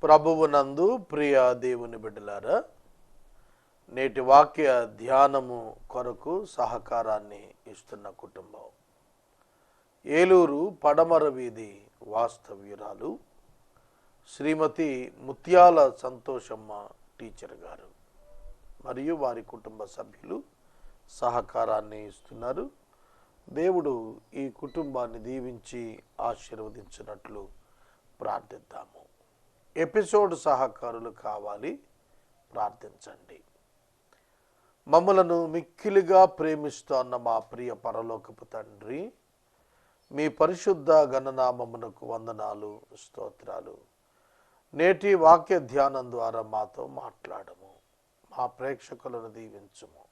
ప్రభువునందు ప్రియ దేవుని బిడ్డలారా, నేటి వాక్య ధ్యానము కొరకు సహకారాన్ని ఇస్తున్న కుటుంబం ఏలూరు పడమర వీధి వాస్తవ్యురాలు శ్రీమతి ముత్యాల సంతోషమ్మ టీచర్ గారు మరియు వారి కుటుంబ సభ్యులు సహకారాన్ని ఇస్తున్నారు. దేవుడు ఈ కుటుంబాన్ని దీవించి ఆశీర్వదించినట్లు ప్రార్థిద్దాము. ఎపిసోడ్ సహకారులు కావాలి, ప్రార్థించండి. మమ్మలను మిక్కిలిగా ప్రేమిస్తున్న మా ప్రియ పరలోకపు తండ్రి, మీ పరిశుద్ధ గణనామమునకు వందనాలు, స్తోత్రాలు. నేటి వాక్య ధ్యానం ద్వారా మాతో మాట్లాడము, మా ప్రేక్షకులను దీవించుము.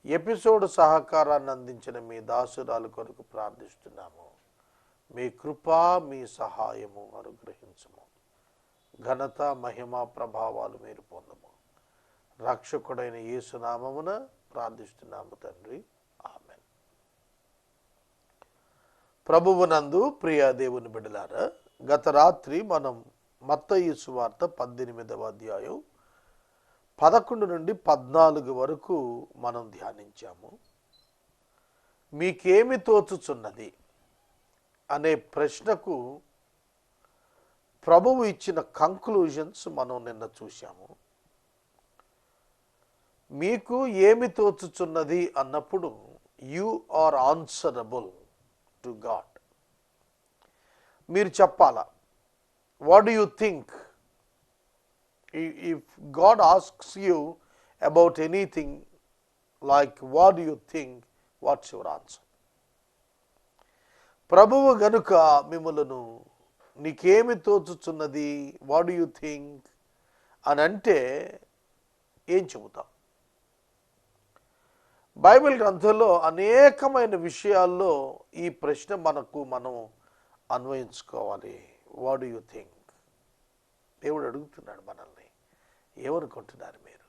ఎపిసోడ్ సహకారాన్ని అందించిన మీ దాసురాలు కొరకు ప్రార్థిస్తున్నాము. మీ కృపా, మీ సహాయము అనుగ్రహించుము. ఘనత, మహిమ, ప్రభావాలు మీరు పొందము. రక్షకుడైన యేసు నామమున ప్రార్థిస్తున్నాము తండ్రి, ఆమేన్. ప్రభువునందు ప్రియ దేవుని బిడ్డలారా, గత రాత్రి మనం మత్తయి సువార్త 18వ అధ్యాయం 11 నుండి 14 వరకు మనం ధ్యానించాము. మీకేమి తోచుచున్నది అనే ప్రశ్నకు ప్రభువు ఇచ్చిన కంక్లూజన్స్ మనం నిన్న చూశాము. మీకు ఏమి తోచుచున్నది అన్నప్పుడు you are answerable to God. మీరు చెప్పాలా, what do you think? If God asks you about anything like what do you think, what's your answer? ప్రభువు గనుక మిమ్మలను నీకేమి తోచుచున్నది, వాట్ డూ యూ థింక్ అని అంటే ఏం చెబుతాం? బైబిల్ గ్రంథంలో అనేకమైన విషయాల్లో ఈ ప్రశ్న మనం అన్వయించుకోవాలి. What do you think? దేవుడు అడుగుతున్నాడు మనల్ని, ఏమనుకుంటున్నారు మీరు?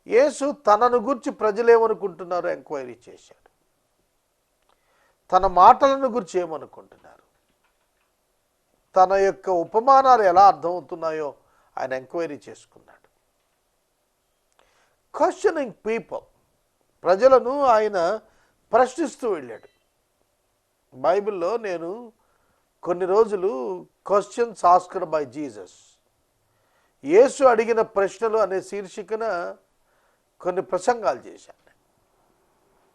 యేసు తనను గురించి ప్రజలు ఏమనుకుంటున్నారో ఎంక్వైరీ చేశాడు. తన మాటలను గురించి ఏమనుకుంటున్నారు, తన యొక్క ఉపమానాలు ఎలా అర్థమవుతున్నాయో ఆయన ఎంక్వైరీ చేసుకున్నాడు. క్వశ్చనింగ్ పీపుల్, ప్రజలను ఆయన ప్రశ్నిస్తూ వెళ్ళాడు. బైబిల్లో నేను కొన్ని రోజులు క్వశ్చన్స్ ఆస్క్డ్ బై జీసస్, యేసు అడిగిన ప్రశ్నలు అనే శీర్షికన కొన్ని ప్రసంగాలు చేశాను.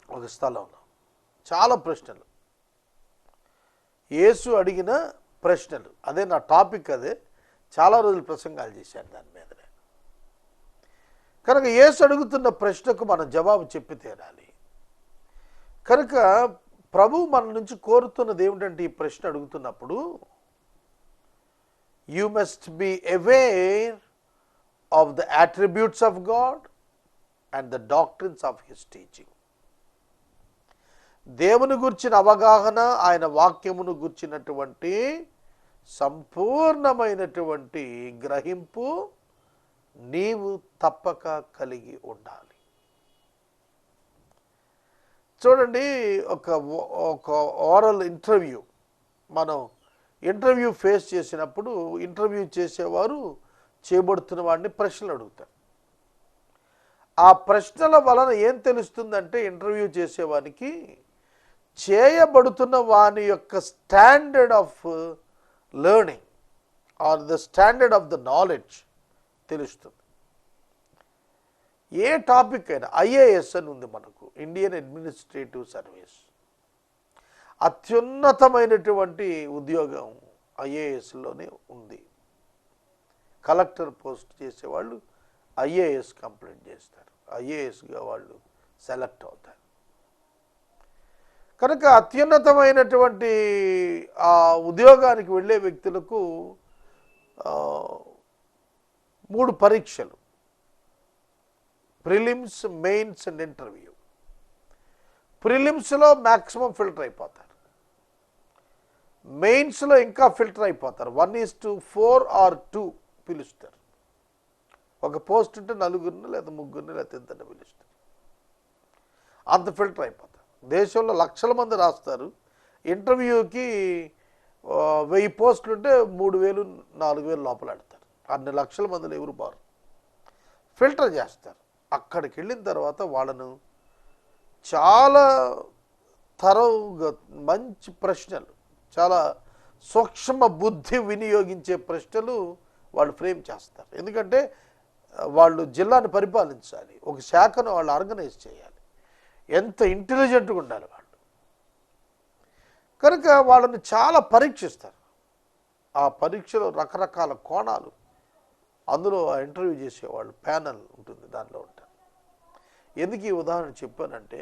ఒక స్థలంలో చాలా ప్రశ్నలు, యేసు అడిగిన ప్రశ్నలు, అదే నా టాపిక్. అదే చాలా రోజులు ప్రసంగాలు చేశాను దాని మీద. కనుక యేసు అడుగుతున్న ప్రశ్నకు మనం జవాబు చెప్పి తీరాలి. కనుక ప్రభు మన నుంచి కోరుతున్నది ఏమిటంటే, ఈ ప్రశ్న అడుగుతున్నప్పుడు you must be aware of the attributes of God and the doctrines of his teaching. దేవుని గురించిన అవగాహన, ఆయన వాక్యమును గుర్చినటువంటి సంపూర్ణమైనటువంటి గ్రహింపు నీవు తప్పక కలిగి ఉండాలి. చూడండి, ఒక ఓరల్ ఇంటర్వ్యూ, మనం ఇంటర్వ్యూ ఫేస్ చేసినప్పుడు ఇంటర్వ్యూ చేసేవారు చేయబడుతున్న వాడిని ప్రశ్నలు అడుగుతారు. ఆ ప్రశ్నల వలన ఏం తెలుస్తుందంటే, ఇంటర్వ్యూ చేసేవానికి చేయబడుతున్న వాని యొక్క standard of learning or the standard of the knowledge తెలుస్తుంది. ఏ టాపిక్ అయినా, ఐఏఎస్ అని ఉంది మనకు, ఇండియన్ అడ్మినిస్ట్రేటివ్ సర్వీస్, అత్యున్నతమైనటువంటి ఉద్యోగం ఐఏఎస్లోనే ఉంది. కలెక్టర్ పోస్ట్ చేసేవాళ్ళు ఐఏఎస్ కంప్లీట్ చేస్తారు, ఐఏఎస్గా వాళ్ళు సెలెక్ట్ అవుతారు. కనుక అత్యున్నతమైనటువంటి ఆ ఉద్యోగానికి వెళ్ళే వ్యక్తులకు 3 పరీక్షలు: ప్రిలిమ్స్, మెయిన్స్ అండ్ ఇంటర్వ్యూ. ప్రిలిమ్స్లో మ్యాక్సిమం ఫిల్టర్ అయిపోతారు, మెయిన్స్లో ఇంకా ఫిల్టర్ అయిపోతారు. 1:4 or 2 పిలుస్తారు. ఒక పోస్ట్ ఉంటే 4 లేదా 3 లేదా ఎంతని పిలుస్తారు. అంత ఫిల్టర్ అయిపోతారు. దేశంలో లక్షల మంది రాస్తారు. ఇంటర్వ్యూకి 1000 పోస్టులు ఉంటే 3000 4000 లోపల ఆడతారు. అన్ని లక్షల మందిలో ఎవరు బారు ఫిల్టర్ చేస్తారు. అక్కడికి వెళ్ళిన తర్వాత వాళ్ళను చాలా తరవుగా మంచి ప్రశ్నలు, చాలా సూక్ష్మ బుద్ధి వినియోగించే ప్రశ్నలు వాళ్ళు ఫ్రేమ్ చేస్తారు. ఎందుకంటే వాళ్ళు జిల్లాను పరిపాలించాలి, ఒక శాఖను వాళ్ళు ఆర్గనైజ్ చేయాలి, ఎంత ఇంటెలిజెంట్గా ఉండాలి వాళ్ళు. కనుక వాళ్ళని చాలా పరీక్షిస్తారు. ఆ పరీక్షలో రకరకాల కోణాలు, అందులో ఇంటర్వ్యూ చేసేవాళ్ళు ప్యానల్ ఉంటుంది, దానిలో ఉంటారు. ఎందుకు ఈ ఉదాహరణ చెప్పానంటే,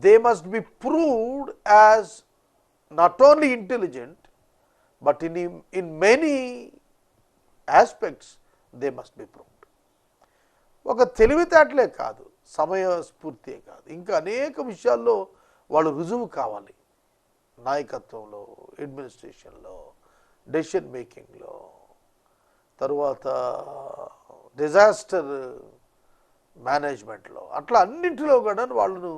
they must be proved as not only intelligent but in many aspects they must be proved. ఒక తెలివితేటలే కాదు, సమయస్ఫూర్తే కాదు, ఇంకా అనేక విషయాల్లో వాళ్ళు రుజువు కావాలి. నాయకత్వంలో, అడ్మినిస్ట్రేషన్లో, డెసిషన్ మేకింగ్లో, తరువాత డిజాస్టర్ మేనేజ్మెంట్లో, అట్లా అన్నింటిలో కూడా వాళ్ళను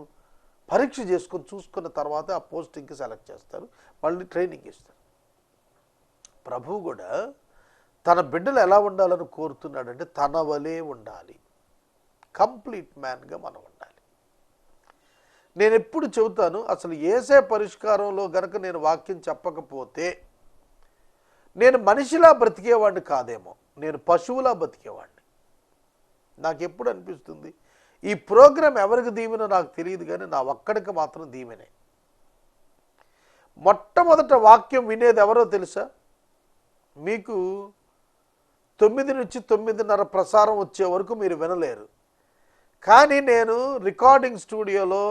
పరీక్ష చేసుకొని చూసుకున్న తర్వాత ఆ పోస్టింగ్కి సెలెక్ట్ చేస్తారు, మళ్ళీ ట్రైనింగ్ ఇస్తారు. ప్రభువు కూడా తన బిడ్డలు ఎలా ఉండాలని కోరుతున్నాడంటే తన వలే ఉండాలి, కంప్లీట్ మ్యాన్గా మనం ఉండాలి. నేను ఎప్పుడు చెబుతాను, అసలు ఏసే పరిష్కారంలో గనక నేను వాక్యం చెప్పకపోతే నేను మనిషిలా బ్రతికేవాడిని కాదేమో, నేను పశువులా బతికేవాడిని. నాకు ఎప్పుడు అనిపిస్తుంది, ఈ ప్రోగ్రాం ఎవరికి దీవెనో నాకు తెలియదు, కానీ నా ఒక్కడికి మాత్రం దీవెనే. మొట్టమొదట వాక్యం వినేది ఎవరో తెలుసా? మీకు 9 నుంచి 9:30 ప్రసారం వచ్చే వరకు మీరు వినలేరు. కానీ నేను రికార్డింగ్ స్టూడియోలో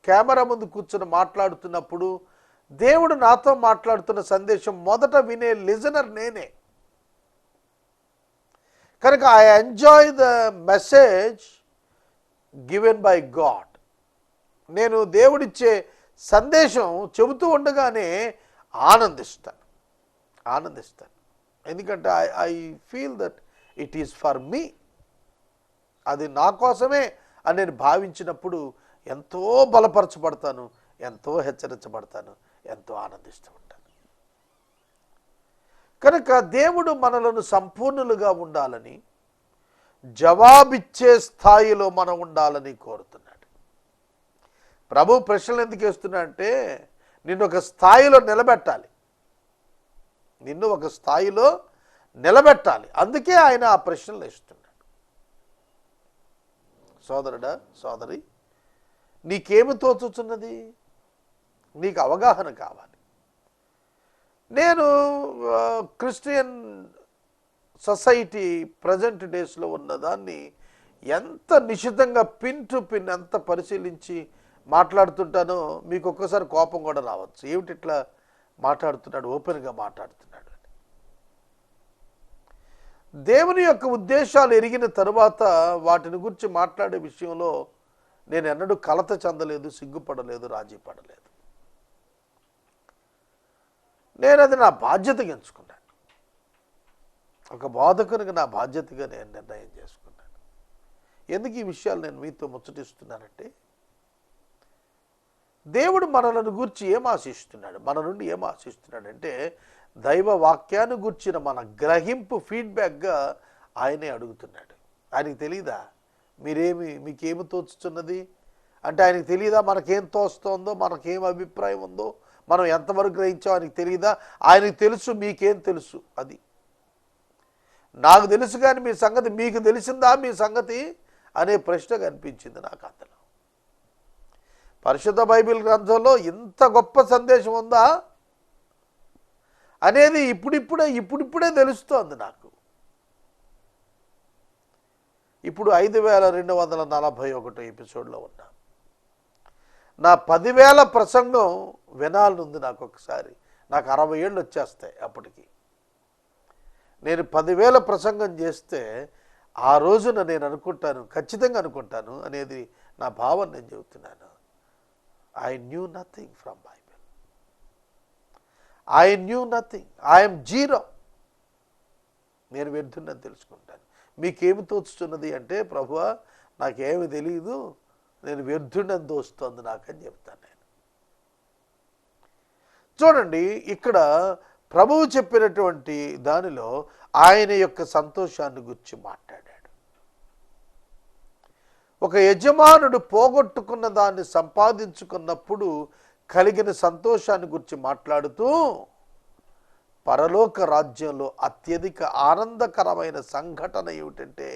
కెమెరా ముందు కూర్చొని మాట్లాడుతున్నప్పుడు దేవుడు నాతో మాట్లాడుతున్న సందేశం మొదట వినే లిజనర్ నేనే. కనుక I enjoy the message given by God. నేను దేవుడిచ్చే సందేశం చెబుతూ ఉండగానే ఆనందిస్తాను. ఎందుకంటే I feel that it is for me, అది నా కోసమే అని నేను భావించినప్పుడు ఎంతో బలపరచబడతాను, ఎంతో హెచ్చరించబడతాను, ఎంతో ఆనందిస్తూ ఉంటాను. కనుక దేవుడు మనలను సంపూర్ణులుగా ఉండాలని, జవాబిచ్చే స్థాయిలో మనం ఉండాలని కోరుతున్నాడు. ప్రభు ప్రశ్నలు ఎందుకు వేస్తున్నా అంటే నిన్ను ఒక స్థాయిలో నిలబెట్టాలి, అందుకే ఆయన ఆ ప్రశ్నలు వేస్తున్నాడు. సోదరుడా, సోదరి, నీకేమి తోచుతున్నది? నీకు అవగాహన కావాలి. నేను క్రిస్టియన్ సొసైటీ ప్రజెంట్ డేస్లో ఉన్నదాన్ని ఎంత నిశితంగా పిన్ టు పిన్ ఎంత పరిశీలించి మాట్లాడుతుంటానో మీకు ఒక్కసారి కోపం కూడా రావచ్చు. ఏమిటి ఇట్లా మాట్లాడుతున్నాడు, ఓపెన్గా మాట్లాడుతున్నాడు అని. దేవుని యొక్క ఉద్దేశాలు ఎరిగిన తరువాత వాటిని గురించి మాట్లాడే విషయంలో నేను ఎన్నడూ కలత చెందలేదు, సిగ్గుపడలేదు, రాజీ పడలేదు. నేను అది నా బాధ్యతగా ఎంచుకున్నాను. ఒక బోధకునికి నా బాధ్యతగా నేను నిర్ణయం చేసుకున్నాను. ఎందుకు ఈ విషయాలు నేను మీతో ముచ్చటిస్తున్నానంటే, దేవుడు మనలను గూర్చి ఏం ఆశిస్తున్నాడు, మన నుండి ఏం ఆశిస్తున్నాడంటే దైవ వాక్యాన్ని గూర్చిన మన గ్రహింపు ఫీడ్బ్యాక్గా ఆయనే అడుగుతున్నాడు. ఆయనకి తెలీదా మీకేమి తోచుతున్నది అంటే? ఆయనకు తెలియదా మనకేం తోస్తోందో, మనకేం అభిప్రాయం ఉందో, మనం ఎంతవరకు గ్రహించామో ఆయనకు తెలియదా? ఆయనకు తెలుసు, మీకేం తెలుసు. అది నాకు తెలుసు, కానీ మీ సంగతి మీకు తెలిసిందా? మీ సంగతి అనే ప్రశ్న కనిపించింది నాకు అందులో. పరిశుద్ధ బైబిల్ గ్రంథంలో ఇంత గొప్ప సందేశం ఉందా అనేది ఇప్పుడిప్పుడే తెలుస్తోంది నాకు. ఇప్పుడు 5241 ఎపిసోడ్లో ఉన్నా. నా 10,000 ప్రసంగం వినాలనుంది నాకు. ఒకసారి నాకు 60 ఏళ్ళు వచ్చేస్తాయి అప్పటికి. నేను 10,000 ప్రసంగం చేస్తే ఆ రోజున నేను అనుకుంటాను, ఖచ్చితంగా అనుకుంటాను అనేది నా భావన. నేను చెబుతున్నాను, I knew nothing from Bible. I knew nothing, I'm zero. నేను వ్యర్థున్నది తెలుసుకుంటాను. మీకేమి తోచుతున్నది అంటే, ప్రభువా నాకేమి తెలియదు, నేను వ్యర్థున్నది తోస్తుంది నాకని చెప్తాను. నేను చూడండి, ఇక్కడ ప్రభువు చెప్పినటువంటి దానిలో ఆయన యొక్క సంతోషాన్ని గురించి మాట్లాడాడు. ఒక యజమానుడు పోగొట్టుకున్న దాన్ని సంపాదించుకున్నప్పుడు కలిగిన సంతోషాన్ని గురించి మాట్లాడుతూ, పరలోక రాజ్యంలో అత్యధిక ఆనందకరమైన సంఘటన ఏమిటంటే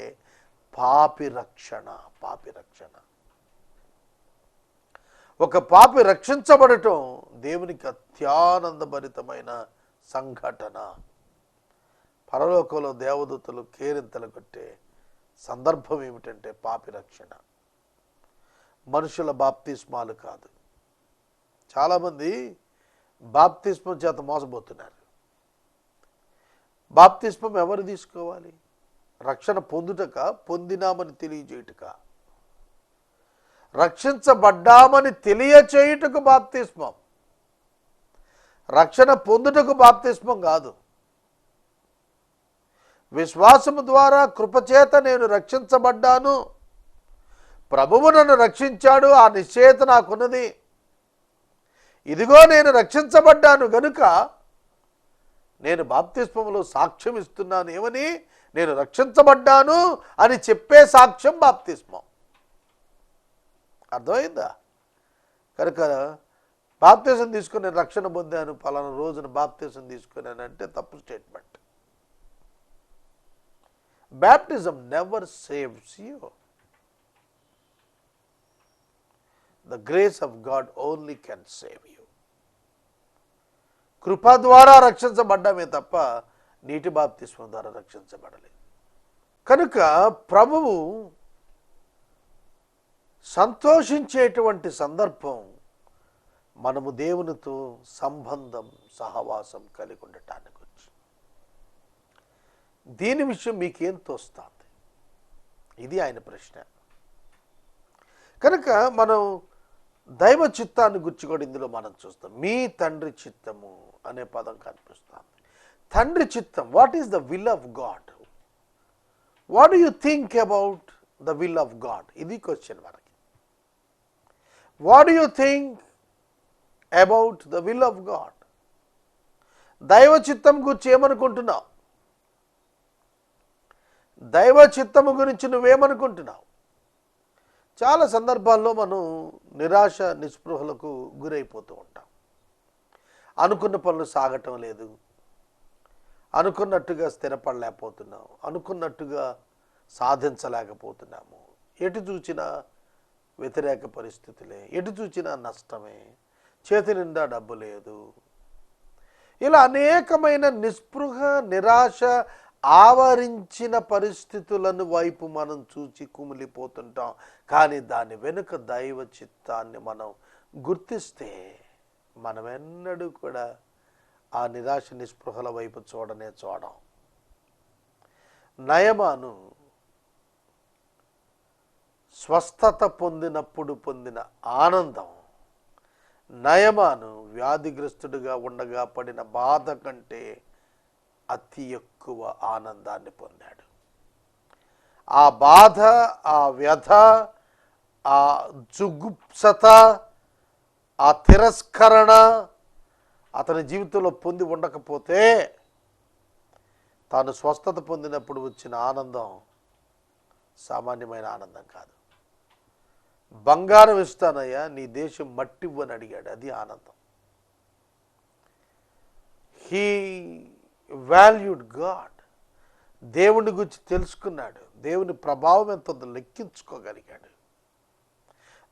పాపి రక్షణ. పాపి రక్షణ. ఒక పాపి రక్షించబడటం దేవునికి అత్యానందభరితమైన సంఘటన. పరలోకంలో దేవదూతలు కేరింతలు కొట్టే సందర్భం ఏమిటంటే పాపి రక్షణ. మనుషుల బాప్తిస్మాలు కాదు. చాలామంది బాప్తిస్మం చేత మోసపోతున్నారు. బాప్తిస్మం ఎవరు తీసుకోవాలి? రక్షణ పొందుటక, పొందినామని తెలియజేయుటక? రక్షించబడ్డామని తెలియచేయుటకు బాప్తిస్మం, రక్షణ పొందుటకు బాప్తిస్మం కాదు. విశ్వాసము ద్వారా కృపచేత నేను రక్షించబడ్డాను, ప్రభువు నన్ను రక్షించాడు, ఆ నిశ్చయత నాకున్నది. ఇదిగో నేను రక్షించబడ్డాను గనుక నేను బాప్తిస్మములో సాక్ష్యం ఇస్తున్నాను. ఏమని? నేను రక్షించబడ్డాను అని చెప్పే సాక్ష్యం బాప్తిస్మం. అర్థమైందా? కనుక బాప్తిసం తీసుకుని నేను రక్షణ పొందాను, పలానా రోజున బాప్తిసం తీసుకున్నాను అంటే తప్పు statement. Baptism never saves you. The grace of God only can save you. కృప ద్వారా రక్షించబడ్డామే తప్ప నీటి బాప్తిస్మం ద్వారా రక్షించబడలేదు. కనుక ప్రభువు సంతోషించేటువంటి సందర్భం మనము దేవునితో సంబంధం, సహవాసం కలిగి ఉండటానికి వచ్చి. దీని విషయం మీకేం తోస్తుంది? ఇది ఆయన ప్రశ్న. కనుక మనం దైవ చిత్తాన్ని గురించి కూడా ఇందులో మనం చూస్తాం. మీ తండ్రి చిత్తము అనే పదం కనిపిస్తుంది. తండ్రి చిత్తం. What is the will of God? What do you think about the will of God? ఇది క్వశ్చన్ మనకి. What do you think about the will of God? దైవ చిత్తం గురించి ఏమనుకుంటున్నావు? దైవ చిత్తము గురించి నువ్వేమనుకుంటున్నావు? చాలా సందర్భాల్లో మనం నిరాశ, నిస్పృహలకు గురైపోతూ ఉంటాం. అనుకున్న పనులు సాగటం లేదు, అనుకున్నట్టుగా స్థిరపడలేకపోతున్నాం, అనుకున్నట్టుగా సాధించలేకపోతున్నాము. ఎటు చూచినా వ్యతిరేక పరిస్థితులే, ఎటు చూచినా నష్టమే, చేతి నిండా డబ్బు లేదు. ఇలా అనేకమైన నిస్పృహ, నిరాశ ఆవరించిన పరిస్థితులను వైపు మనం చూచి కుమిలిపోతుంటాం. కానీ దాని వెనుక దైవ చిత్తాన్ని మనం గుర్తిస్తే మనం ఎన్నడూ కూడా ఆ నిరాశ, నిస్పృహల వైపు చూడం. నయమాను స్వస్థత పొందినప్పుడు పొందిన ఆనందం, నయమాను వ్యాధిగ్రస్తుడిగా ఉండగా పడిన బాధ కంటే అతి ఎక్కువ ఆనందాన్ని పొందాడు. ఆ బాధ, ఆ వ్యధ, ఆ జుగుప్సత, ఆ తిరస్కరణ అతని జీవితంలో పొంది ఉండకపోతే తాను స్వస్థత పొందినప్పుడు వచ్చిన ఆనందం సామాన్యమైన ఆనందం కాదు. బంగారం ఇస్తానయ్యా, నీ దేశం మట్టివ్వని అడిగాడు. అది ఆనందం. He valued God. దేవుని గురించి తెలుసుకున్నాడు. దేవుని ప్రభావం ఎంతో లెక్కించుకోగలిగాడు.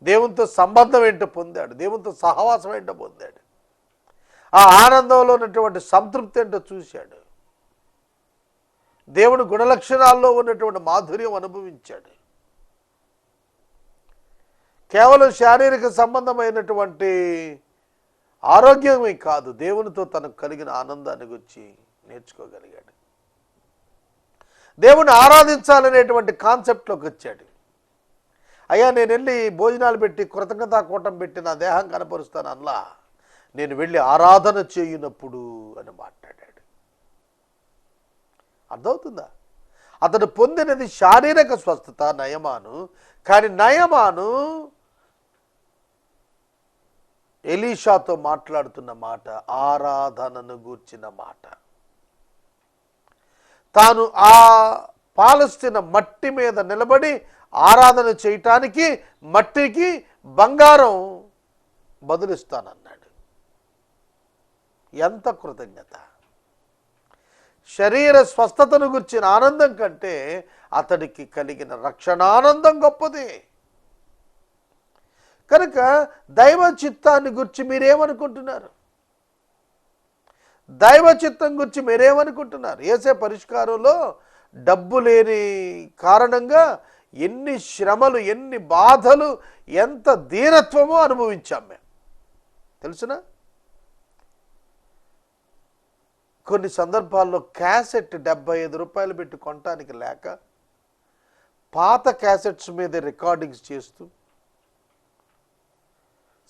దేవునితో సంబంధం ఏంటో పొందాడు. దేవునితో సహవాసం ఏంటో పొందాడు. ఆ ఆనందంలో ఉన్నటువంటి సంతృప్తి ఏంటో చూశాడు. దేవుని గుణలక్షణాల్లో ఉన్నటువంటి మాధుర్యం అనుభవించాడు. కేవలం శారీరక సంబంధమైనటువంటి ఆరోగ్యమే కాదు, దేవునితో తనకు కలిగిన ఆనందాన్ని గురించి నేర్చుకోగలిగాడు. దేవుని ఆరాధించాలనేటువంటి కాన్సెప్ట్లోకి వచ్చాడు. అయ్యా, నేను వెళ్ళి భోజనాలు పెట్టి కృతజ్ఞతా కూటం పెట్టి నా దేహం కనపరుస్తాను అలా, నేను వెళ్ళి ఆరాధన చేయునప్పుడు అని మాట్లాడాడు. అర్థమవుతుందా? అతడు పొందినది శారీరక స్వస్థత, నయమాను. కానీ నయమాను ఎలీషాతో మాట్లాడుతున్న మాట ఆరాధనను గూర్చిన మాట. తాను ఆ పాలస్తీనా మట్టి మీద నిలబడి ఆరాధన చేయటానికి మట్టికి బంగారం బదులిస్తానన్నాడు. ఎంత కృతజ్ఞత! శరీర స్వస్థతను గురించిన ఆనందం కంటే అతడికి కలిగిన రక్షణానందం గొప్పది. కనుక దైవ చిత్తాన్ని గురించి మీరేమనుకుంటున్నారు? దైవ చిత్తం గురించి మీరేమనుకుంటున్నారు? యేసే పరిష్కారంలో డబ్బు లేని కారణంగా ఎన్ని శ్రమలు, ఎన్ని బాధలు, ఎంత దీనత్వమో అనుభవించాం మేము. తెలుసునా? కొన్ని సందర్భాల్లో క్యాసెట్ 75 రూపాయలు పెట్టి కొనటానికి లేక పాత క్యాసెట్స్ మీద రికార్డింగ్స్ చేస్తూ,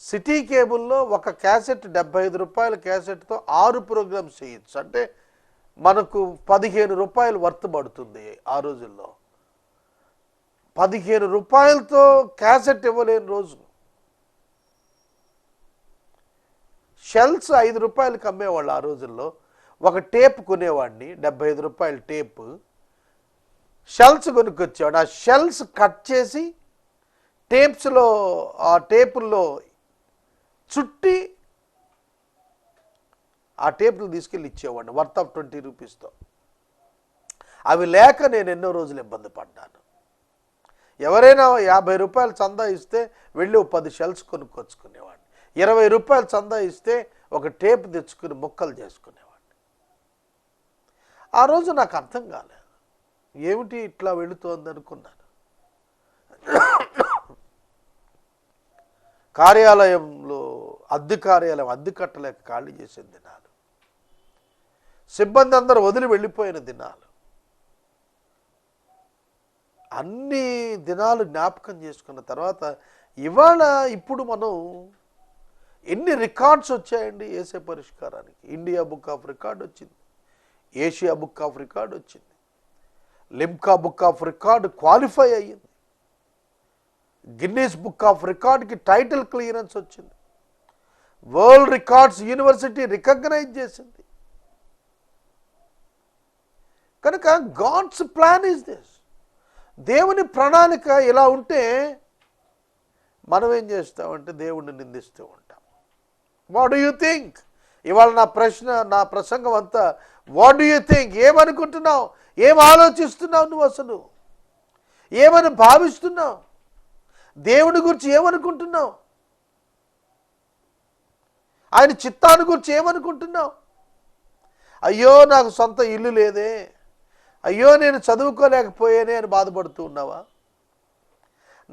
సిటీ కేబుల్లో ఒక క్యాసెట్ 75 రూపాయల క్యాసెట్తో 6 ప్రోగ్రామ్స్ చేయొచ్చు. అంటే మనకు 15 రూపాయలు వర్త్ పడుతుంది. ఆ రోజుల్లో 15 రూపాయలతో క్యాసెట్ ఇవ్వలేని రోజు. షెల్స్ 5 రూపాయలకి అమ్మేవాళ్ళు ఆ రోజుల్లో. ఒక టేప్ కొనేవాడిని, 75 రూపాయల టేప్. షెల్స్ కొనుక్కొచ్చేవాడు. ఆ షెల్స్ కట్ చేసి టేప్స్లో, ఆ టేపుల్లో చుట్టి ఆ టేపులు తీసుకెళ్ళి ఇచ్చేవాడిని వర్త్ ఆఫ్ 20 రూపీస్తో. అవి లేక నేను ఎన్నో రోజులు ఇబ్బంది పడ్డాను. ఎవరైనా 50 రూపాయలు చందా ఇస్తే వెళ్ళి 10 షెల్స్ కొనుక్కొచ్చుకునేవాడిని. 20 రూపాయలు చందా ఇస్తే ఒక టేప్ తెచ్చుకుని ముక్కలు చేసుకునేవాడిని. ఆ రోజు నాకు అర్థం కాలేదు, ఏమిటి ఇట్లా వెళుతోంది అనుకున్నాను. కార్యాలయంలో అద్దె కార్యాలయం అద్దె కట్టలేక ఖాళీ చేసిన దినాలు, సిబ్బంది అందరూ వదిలి వెళ్ళిపోయిన దినాలు, అన్ని దినాలు జ్ఞాపకం చేసుకున్న తర్వాత ఇవాళ ఇప్పుడు మనం ఎన్ని రికార్డ్స్ వచ్చాయండి యేసే పరిష్కారానికి. ఇండియా బుక్ ఆఫ్ రికార్డ్ వచ్చింది, ఏషియా బుక్ ఆఫ్ రికార్డ్ వచ్చింది, Limca book of record qualify అయ్యింది, గిన్నీస్ బుక్ ఆఫ్ రికార్డ్కి టైటిల్ క్లియరెన్స్ వచ్చింది, వరల్డ్ రికార్డ్స్ యూనివర్సిటీ రికగ్నైజ్ చేసింది. కనుక గాడ్స్ ప్లాన్ ఈజ్ దిస్. దేవుని ప్రణాళిక ఇలా ఉంటే మనం ఏం చేస్తామంటే దేవుణ్ణి నిందిస్తూ ఉంటాం. What do you think? ఇవాళ నా ప్రసంగం అంతా వాట్ డూ యూ థింక్? ఏమనుకుంటున్నావు? ఏం ఆలోచిస్తున్నావు? నువ్వు అసలు ఏమని భావిస్తున్నావు? దేవుడి గురించి ఏమనుకుంటున్నావు? ఆయన చిత్తాన్ని గురించి ఏమనుకుంటున్నావు? అయ్యో నాకు సొంత ఇల్లు లేదే, అయ్యో నేను చదువుకోలేకపోయానే అని బాధపడుతూ ఉన్నావా?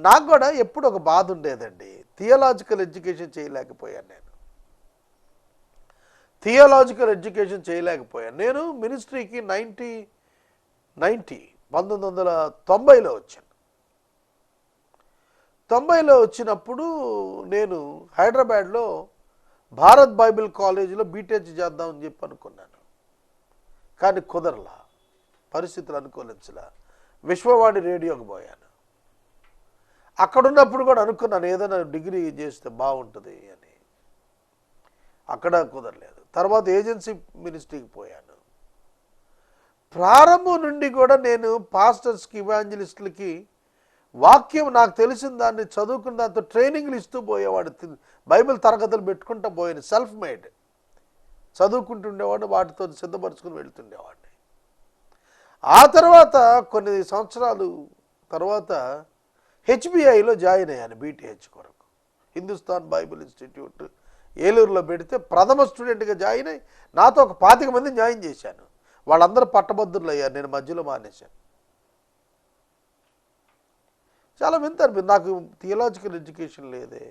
నాకు కూడా ఎప్పుడు ఒక బాధ ఉండేదండి, థియలాజికల్ ఎడ్యుకేషన్ చేయలేకపోయాను. నేను మినిస్ట్రీకి 1990లో వచ్చాను. 90లో వచ్చినప్పుడు నేను హైదరాబాద్లో భారత్ బైబిల్ కాలేజీలో బీటెక్ చేద్దామని చెప్పి అనుకున్నాను. కానీ కుదరలా, పరిస్థితులు అనుకూలించలా. విశ్వవాణి రేడియోకి పోయాను. అక్కడున్నప్పుడు కూడా అనుకున్నాను ఏదైనా డిగ్రీ చేస్తే బాగుంటుంది అని. అక్కడ కుదరలేదు. తర్వాత ఏజెన్సీ మినిస్ట్రీకి పోయాను. ప్రారంభం నుండి కూడా నేను పాస్టర్స్కి, ఇవాంజలిస్టులకి వాక్యం నాకు తెలిసిన దాన్ని చదువుకున్న దాంతో ట్రైనింగ్లు ఇస్తూ పోయేవాడు. బైబిల్ తరగతులు పెట్టుకుంటూ పోయాను. సెల్ఫ్ మేడ్ చదువుకుంటుండేవాడు, వాటితో సిద్ధపరచుకుని వెళ్తుండేవాడిని. ఆ తర్వాత కొన్ని సంవత్సరాలు తర్వాత హెచ్బిఐలో జాయిన్ అయ్యాను బీటీహెచ్ కొరకు. హిందుస్థాన్ బైబిల్ ఇన్స్టిట్యూట్ ఏలూరులో పెడితే ప్రథమ స్టూడెంట్గా జాయిన్ అయ్యి నాతో ఒక 25 మందిని జాయిన్ చేశాను. వాళ్ళందరూ పట్టభద్రులు అయ్యారు, నేను మధ్యలో మానేశాను. చాలా వింత అనిపింది, నాకు థియలాజికల్ ఎడ్యుకేషన్ లేదే.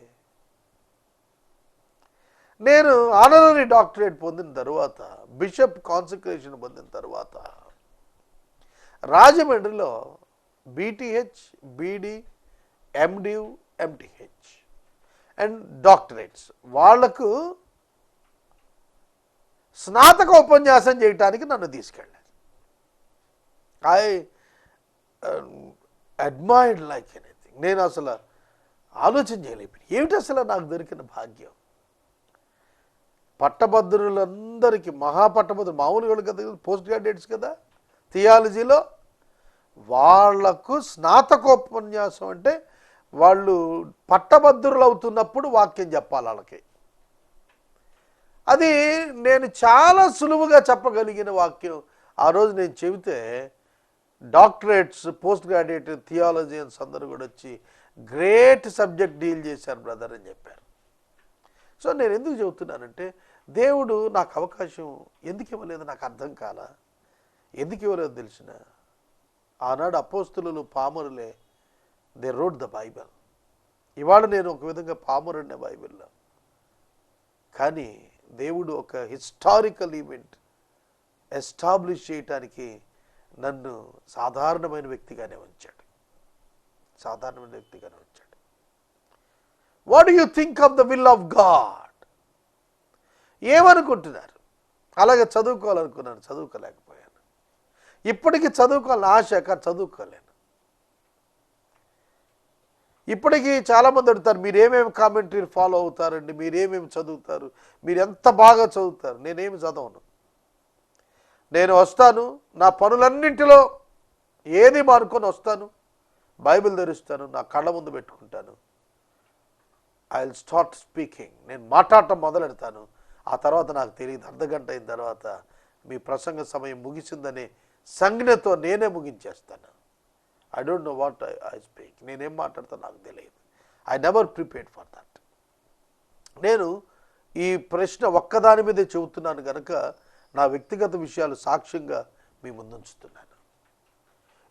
నేను ఆనరరీ డాక్టరేట్ పొందిన తర్వాత, బిషప్ కాన్సక్రేషన్ పొందిన తర్వాత రాజమండ్రిలో BTh, BD, MDU, MTh and doctorates వాళ్లకు స్నాతక ఉపన్యాసం చేయడానికి నన్ను తీసుకెళ్ళారు. I admired like anything. నేను అసలు ఆలోచన చేయలేకపోయాను, ఏమిటి అసలు నాకు దొరికిన భాగ్యం. పట్టభద్రులందరికీ, మహాపట్టభద్రులు మామూలుగా కదా, పోస్ట్ గ్రాడ్యుయేట్స్ కదా థియాలజీలో, వాళ్లకు స్నాతకోపన్యాసం అంటే వాళ్ళు పట్టభద్రులు అవుతున్నప్పుడు వాక్యం చెప్పాలి వాళ్ళకి. అది నేను చాలా సులువుగా చెప్పగలిగిన వాక్యం. ఆ రోజు నేను చెబితే డాక్టరేట్స్, పోస్ట్ గ్రాడ్యుయేట్ థియాలజియన్స్ అందరూ కూడా వచ్చి గ్రేట్ సబ్జెక్ట్ డీల్ చేశారు బ్రదర్ అని చెప్పారు. సో నేను ఎందుకు చెబుతున్నానంటే, దేవుడు నాకు అవకాశం ఎందుకు ఇవ్వలేదు నాకు అర్థం కాలా. ఎందుకు ఇవ్వలేదు తెలిసిన, ఆనాడు అపోస్తులు పామరులే, దే రోడ్ ద బైబిల్. ఇవాళ నేను ఒక విధంగా పామరుడినే బైబిల్లో. కానీ దేవుడు ఒక హిస్టారికల్ ఈవెంట్ ఎస్టాబ్లిష్ చేయటానికి నన్ను సాధారణమైన వ్యక్తిగానే ఉంచాడు. సాధారణమైన వ్యక్తిగానే ఉంచాడు. What do you think of the will of God? ఏమనుకుంటున్నారు? అలాగే చదువుకోవాలనుకున్నాను, చదువుకోలేకపోయాను. ఇప్పటికీ చదువుకోవాలని ఆశ, కానీ చదువుకోలేను. ఇప్పటికీ చాలామంది అడుగుతారు, మీరేమేమి కామెంటరీ ఫాలో అవుతారండి, మీరేమేమి చదువుతారు, మీరు ఎంత బాగా చదువుతారు. నేనేమి చదవను. నేను వస్తాను, నా పనులన్నింటిలో ఏది మానుకొని వస్తాను, బైబిల్ ధరిస్తాను, నా కళ్ళ ముందు పెట్టుకుంటాను. I will start speaking. నేను మాట్లాడటం మొదలెడతాను. ఆ తర్వాత నాకు తెలియదు, అర్ధగంట అయిన తర్వాత మీ ప్రసంగ సమయం ముగిసిందనే సంజ్ఞతో నేనే ముగించేస్తాను. I don't know what I speak. నేనేం మాట్లాడతాను నాకు తెలియదు. I never prepared for that. నేను ఈ ప్రశ్న ఒక్కదాని మీదే చెబుతున్నాను కనుక నా వ్యక్తిగత విషయాలు సాక్ష్యంగా మీ ముందుంచుతున్నాను.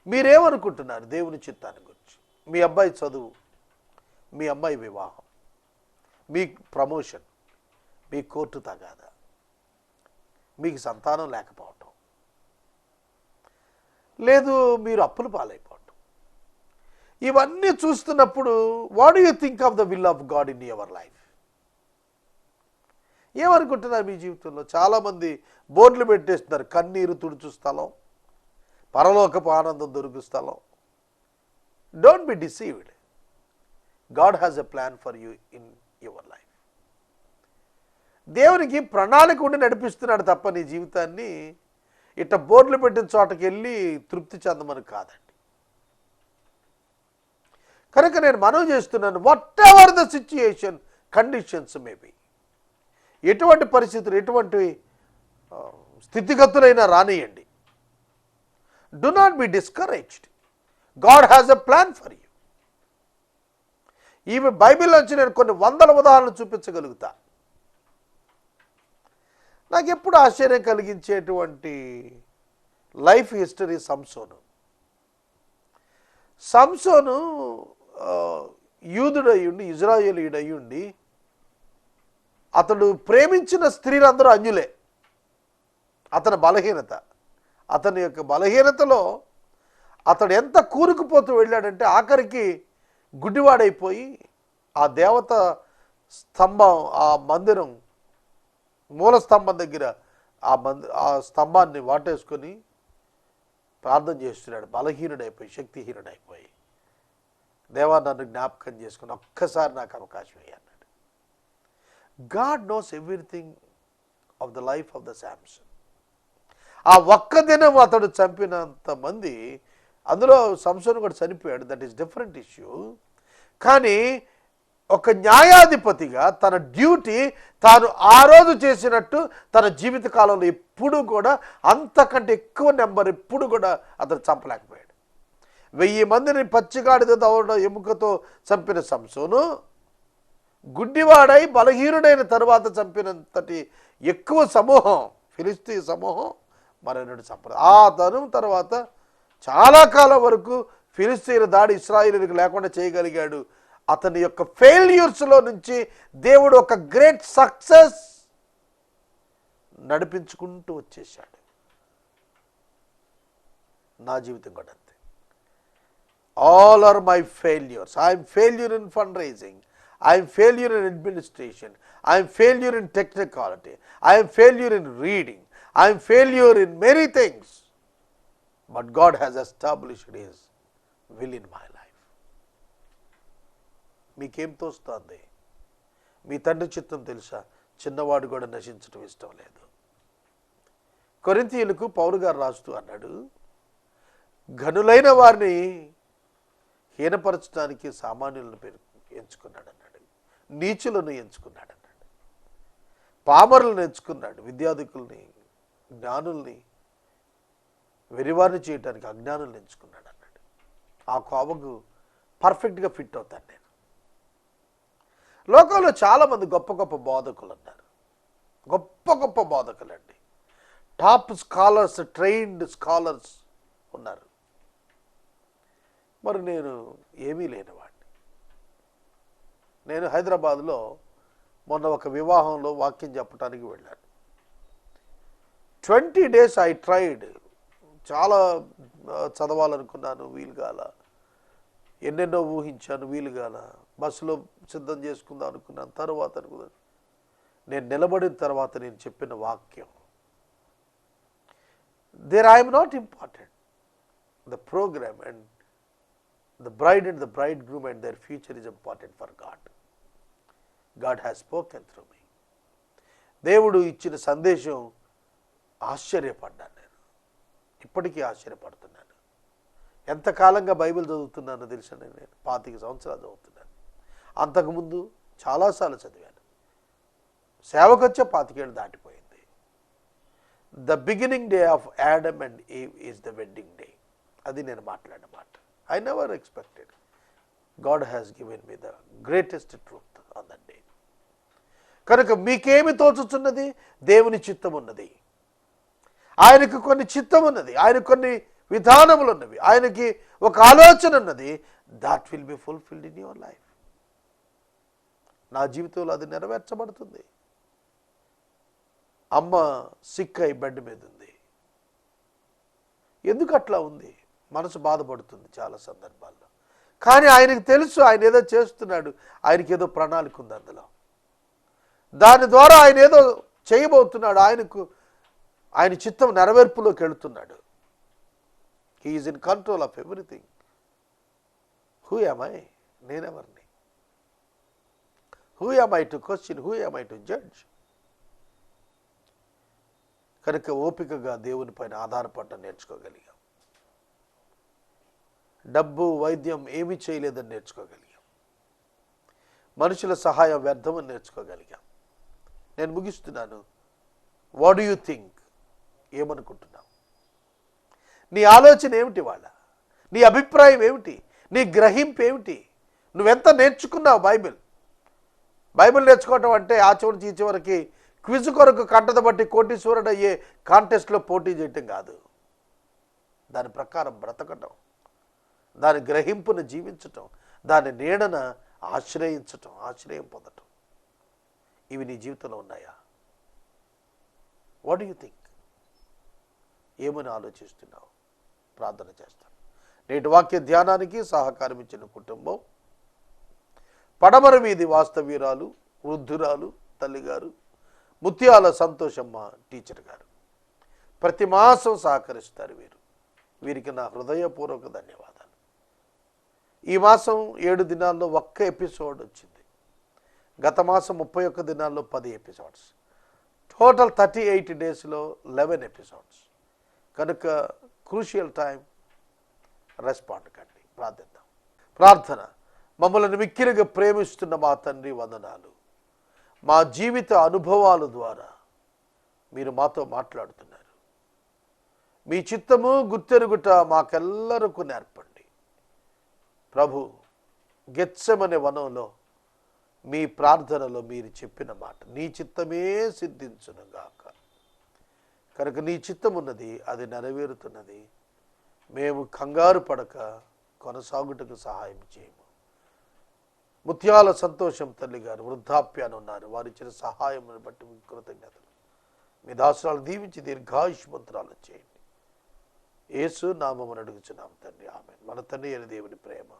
మీరేమనుకుంటున్నారు దేవుని చిత్తాన్ని గురించి? మీ అబ్బాయి చదువు, మీ అమ్మాయి వివాహం, మీ ప్రమోషన్, మీ కోర్టు తగాదా, మీకు సంతానం లేకపోవటం, లేదు మీరు అప్పులు పాలైపోవటం, ఇవన్నీ చూస్తున్నప్పుడు what do you think of the will of God in your life? ఏమనుకుంటున్నారు మీ జీవితంలో? చాలామంది బోర్డులు పెట్టేస్తున్నారు, కన్నీరు తుడుచు స్థలం, పరలోకపు ఆనందం దొరుకు స్థలం. Don't be deceived. God has a plan for you in your life. దేవునికి ప్రణాళిక ఉండి నడిపిస్తున్నాడు తప్ప నీ జీవితాన్ని ఇట్ట బోర్డులు పెట్టిన చోటకి వెళ్ళి తృప్తి చెందమని కాదండి. కనుక నేను మనవి చేస్తున్నాను, whatever the situation, conditions maybe, ఎటువంటి పరిస్థితులు, ఎటువంటి స్థితిగతులైనా రానియండి, do not be discouraged. God has a plan for you. ఈ బైబిల్ నుంచి నేను కొన్ని వందల ఉదాహరణలు చూపించగలుగుతా. నాకు ఎప్పుడు ఆశ్చర్యం కలిగించేటువంటి లైఫ్ హిస్టరీ సంసోను. సంసోను యూదుడయ్యుండి, ఇజ్రాయేలీయుడయ్యుండి, అతడు ప్రేమించిన స్త్రీలందరూ అన్యులే. అతని బలహీనత, అతని యొక్క బలహీనతలో అతడు ఎంత కూరుకుపోతూ వెళ్ళాడంటే ఆఖరికి గుడ్డివాడైపోయి ఆ దేవత స్తంభం, ఆ మందిరం మూల స్తంభం దగ్గర ఆ స్తంభాన్ని వాటేసుకొని ప్రార్థన చేస్తున్నాడు. బలహీనుడైపోయి, శక్తిహీనుడైపోయి, దేవా నన్ను జ్ఞాపకం చేసుకుని ఒక్కసారి నాకు అవకాశం అయ్యాడు. God knows everything of the life of the Samson. ఆ ఒక్క దినం అతడు చంపినంత మంది, అందులో సంసోను కూడా చనిపోయాడు, దట్ ఈస్ డిఫరెంట్ ఇష్యూ. కానీ ఒక న్యాయాధిపతిగా తన డ్యూటీ తాను ఆ రోజు చేసినట్టు తన జీవిత కాలంలో ఎప్పుడూ కూడా అంతకంటే ఎక్కువ నెంబర్ ఎప్పుడు కూడా అతను చంపలేకపోయాడు. 1000 మందిని పచ్చిగాడిద దవడ ఎముకతో చంపిన సంసోను గుడ్డివాడై బలహీనుడైన తరువాత చంపినంతటి ఎక్కువ సమూహం, ఫిలిస్తీ సమూహం మరెన్నడూ చంపలేదు. ఆ తరం తర్వాత చాలా కాలం వరకు ఫిలిస్తీన్ల దాడి ఇశ్రాయేలులకు లేకుండా చేయగలిగాడు. అతని యొక్క ఫెయిల్యూర్స్లో నుంచి దేవుడు ఒక గ్రేట్ సక్సెస్ నడిపించుకుంటూ వచ్చేసాడు. నా జీవితం కూడా అంతే. All are my failures. I'm failure in fund raising, I'm failure in administration, I'm failure in technicality, I'm failure in reading, I'm failure in many things. But God has established his will in my life. మీకేం తోస్తుంది? మీ తండ్రి చిత్తం తెలుసా? చిన్నవాడు కూడా నశించడం ఇష్టం లేదు. కొరింథీయులకు పౌలు గారు రాస్తూ అన్నాడు, ఘనులైన వారిని హీనపరచడానికి సామాన్యులను ఎంచుకున్నాడు అన్నాడు, నీచులను ఎంచుకున్నాడు అన్నాడు, పామరులను ఎంచుకున్నాడు, విద్యాధికుల్ని జ్ఞానుల్ని వెరివారిని చేయడానికి అజ్ఞానులను ఎంచుకున్నాడు అన్నాడు. ఆ కోవకు పర్ఫెక్ట్గా ఫిట్ అవుతాను నేను. లోకంలో చాలామంది గొప్ప గొప్ప బోధకులు ఉన్నారు, గొప్ప గొప్ప బోధకులు అండి, టాప్ స్కాలర్స్, ట్రైన్డ్ స్కాలర్స్ ఉన్నారు. మరి నేను ఏమీ లేనివాడిని. నేను హైదరాబాద్లో మొన్న ఒక వివాహంలో వాక్యం చెప్పడానికి వెళ్ళాను. 20 days ఐ ట్రైడ్. చాలా చదవాలనుకున్నాను, వీలుగాల. ఎన్నెన్నో ఊహించాను, వీలుగాల. బస్సులో సిద్ధం చేసుకుందాం అనుకున్నాను, తర్వాత అనుకున్నాను. నేను నిలబడిన తర్వాత నేను చెప్పిన వాక్యం, there I'm not important, the programme and the bride and the bridegroom and their future is important for God. God has spoken through me. దేవుడు ఇచ్చిన సందేశం ఆశ్చర్యపడ్డాను. నేను ఇప్పటికీ ఆశ్చర్యపడుతున్నాను. ఎంతకాలంగా బైబిల్ చదువుతున్నానో తెలుసా? నేను 25 సంవత్సరాలు చదువుతున్నాను. అంతకుముందు చాలాసార్లు చదివాను. సేవకొచ్చే 25 ఏళ్ళు దాటిపోయింది. The beginning day of Adam and Eve is the wedding day. అది నేను మాట్లాడిన మాట. I never expected. God has given me the greatest truth on that day. కనుక మీకేమి తోచుతున్నది? దేవుని చిత్తం ఉన్నది. ఆయనకు కొన్ని చిత్తం ఉన్నది, ఆయనకు కొన్ని విధానములు ఉన్నవి, ఆయనకి ఒక ఆలోచన ఉన్నది. That will be fulfilled in your life. నా జీవితంలో అది నెరవేర్చబడుతుంది. అమ్మ సిక్ అయి బెడ్ మీద ఉంది. ఎందుకు అట్లా ఉంది? మనసు బాధపడుతుంది చాలా సందర్భాల్లో. కానీ ఆయనకు తెలుసు ఆయన ఏదో చేస్తున్నాడు, ఆయనకి ఏదో ప్రణాళిక ఉంది అందులో. దాని ద్వారా ఆయన ఏదో చేయబోతున్నాడు, ఆయన చిత్తం నెరవేర్పులోకి వెళుతున్నాడు. He is in control of everything. Who am I? నేనెవరిని? Who am I to question? Who am I to judge? కనుక ఓపికగా దేవుని పైన ఆధారపడటం నేర్చుకోగలిగాం. డబ్బు, వైద్యం ఏమీ చేయలేదని నేర్చుకోగలిగాం. మనుషుల సహాయం వ్యర్థమని నేర్చుకోగలిగాం. నేను ముగిస్తున్నాను. What do you think? ఏమనుకుంటున్నావు? నీ ఆలోచన ఏమిటి? వాళ్ళ నీ అభిప్రాయం ఏమిటి? నీ గ్రహింపు ఏమిటి? నువ్వెంత నేర్చుకున్నావు బైబిల్ నేర్చుకోవటం అంటే ఆ చివరి ఈ చివరికి క్విజ్ కొరకు కంటద బట్టి కోటీశ్వరుడు అయ్యే కాంటెస్ట్లో పోటీ చేయటం కాదు. దాని ప్రకారం బ్రతకటం, దాని గ్రహింపును జీవించటం, దాని నీడన ఆశ్రయించటం, ఆశ్రయం పొందటం. ఇవి నీ జీవితంలో ఉన్నాయా? What do you think? ఏమని ఆలోచిస్తున్నావు? ప్రార్థన చేస్తాను. నేటి వాక్య ధ్యానానికి సహకారం ఇచ్చిన కుటుంబం, పడమర వీధి వాస్తవ్యురాలు, వృద్ధురాలు తల్లిగారు ముత్యాల సంతోషమ్మ టీచర్ గారు. ప్రతి మాసం సహకరిస్తారు వీరికి నా హృదయపూర్వక ధన్యవాదాలు. ఈ మాసం 7 దినాల్లో ఒక్క ఎపిసోడ్ వచ్చింది. గత మాసం 31 దినాల్లో 10 ఎపిసోడ్స్. టోటల్ 38 డేస్లో 11 ఎపిసోడ్స్. కనుక క్రూషియల్ టైం. రెస్పాండ్ కండి. ప్రార్థిద్దాం. ప్రార్థన. మమ్మల్ని మిక్కిలిగా ప్రేమిస్తున్న మా తండ్రి, వందనాలు. మా జీవిత అనుభవాల ద్వారా మీరు మాతో మాట్లాడుతున్నారు. మీ చిత్తము గుర్తెరుగుట మాకెల్లరకు నేర్పండి ప్రభు. గెత్సెమనే వనంలో మీ ప్రార్థనలో మీరు చెప్పిన మాట, నీ చిత్తమే సిద్ధించునుగాక. కనుక నీ చిత్తం ఉన్నది, అది నెరవేరుతున్నది. మేము కంగారు పడక కొనసాగుటకు సహాయం చేయము. ముత్యాల సంతోషం తల్లి గారు వృద్ధాప్యాన్ని ఉన్నారు. వారు ఇచ్చిన సహాయం బట్టి మీకు కృతజ్ఞతలు. మీ దాసురాలు దీవించి దీర్ఘాయుష్మంతురాలు చేయండి. యేసు నామమున అడుగుచున్నాం తండ్రి, ఆమేన్. మన తండ్రి అయిన దేవుని ప్రేమ,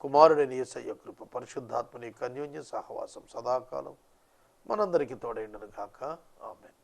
కుమారుడైన యేసయ్య కృప, పరిశుద్ధాత్మని అన్యోన్య సహవాసం సదాకాలం మనందరికీ తోడైండును గాక. ఆమేన్.